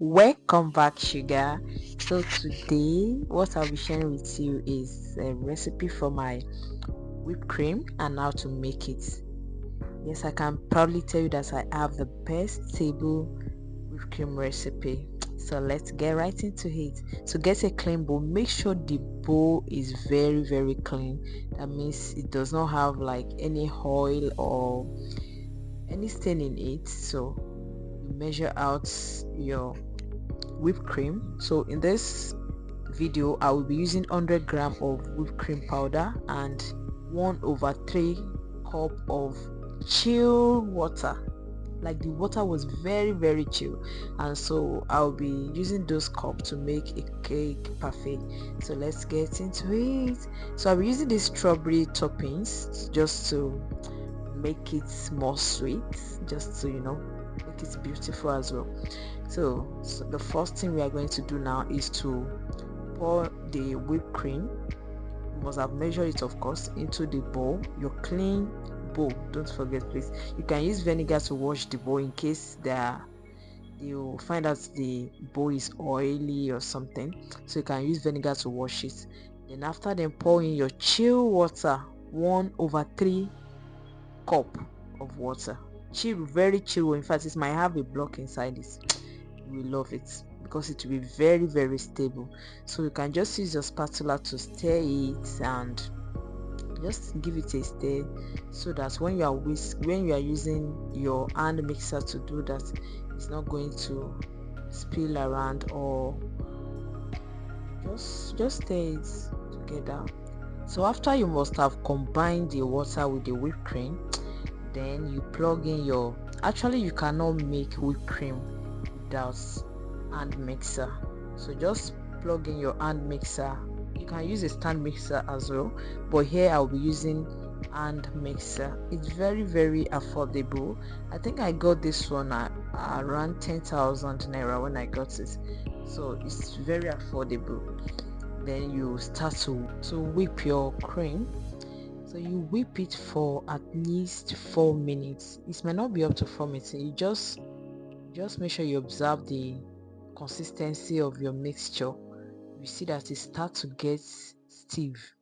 Welcome back, sugar. So today what I'll be sharing with you is a recipe for my whipped cream and how to make it. Yes, I can proudly tell you that I have the best table whipped cream recipe. So let's get right into it. So get a clean bowl. Make sure the bowl is very clean. That means it does not have like any oil or any stain in it. So you measure out your whipped cream. So in this video I will be using 100 gram of whipped cream powder and 1/3 cup of chill water. Like the water was very chill, and so I'll be using those cups to make a cake parfait. So let's get into it. So I'll be using these strawberry toppings just to make it more sweet, just to make it beautiful as well. So the first thing we are going to do now is to pour the whipped cream. You must have measured it, of course, into the bowl, your clean bowl. Don't forget, please. You can use vinegar to wash the bowl in case you find out the bowl is oily or something, so you can use vinegar to wash it. Then after, then pour in your chill water, 1/3 cup of water. Chill, very chill. In fact, it might have a block inside it. We love it because it will be very stable. So you can just use your spatula to stir it and just give it a stir, so that when you are using your hand mixer to do that, it's not going to spill around, or just stir it together. So after you must have combined the water with the whipped cream, then you plug in your, actually you cannot make whipped cream without hand mixer. So just plug in your hand mixer. You can use a stand mixer as well, but here I'll be using hand mixer. It's very affordable. I think I got this one at around 10,000 naira when I got it, so it's very affordable. Then you start to whip your cream. So you whip it for at least 4 minutes. It might not be up to 4 minutes. You just make sure you observe the consistency of your mixture. You see that it starts to get stiff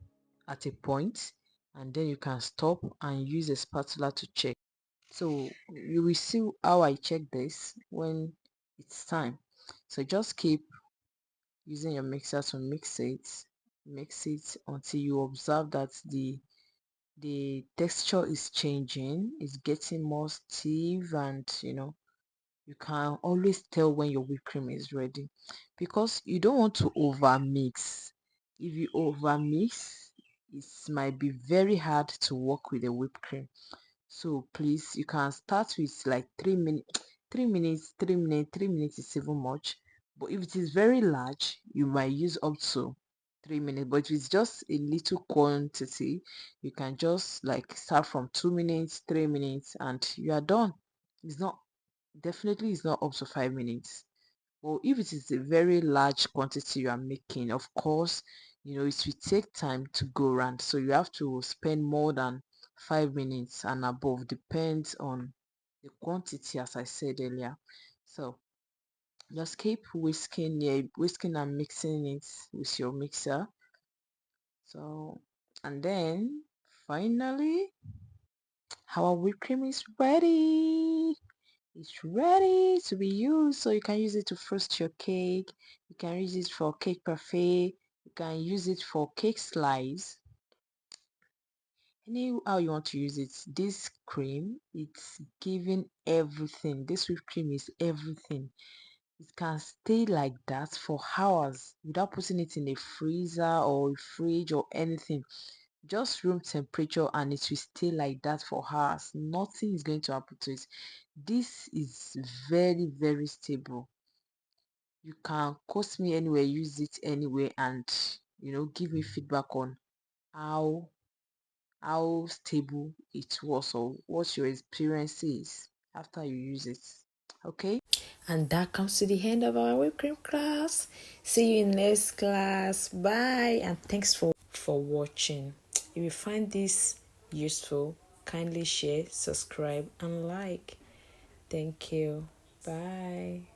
at a point, and then you can stop and use a spatula to check. So you will see how I check this when it's time. So just keep using your mixer to mix it until you observe that the texture is changing, it's getting more stiff, and you can always tell when your whipped cream is ready, because you don't want to over mix. If you over mix, it might be very hard to work with the whipped cream. So please, you can start with like 3 minutes, 3 minutes, 3 minutes, 3 minutes is even much. But if it is very large, you might use up to 3 minutes. But if it's just a little quantity, you can just like start from 2 minutes, 3 minutes, and you are done. It's not, definitely it's not up to 5 minutes. Well, if it is a very large quantity you are making, of course, it will take time to go around. So you have to spend more than 5 minutes and above, depends on the quantity, as I said earlier. So just keep whisking, yeah, whisking and mixing it with your mixer. So, and then finally, our whipped cream is ready. It's ready to be used. So you can use it to frost your cake, you can use it for cake parfait, you can use it for cake slice, any how you want to use it. This cream, it's giving everything. This whipped cream is everything. It can stay like that for hours without putting it in a freezer or a fridge or anything. Just room temperature, and it will stay like that for hours. Nothing is going to happen to it. This is very stable. You can quote me anywhere, use it anywhere, and give me feedback on how stable it was, or what your experience is after you use it. Okay, and that comes to the end of our whipped cream class. See you in next class. Bye, and thanks for watching. If you find this useful, kindly share, subscribe, and like. Thank you. Bye.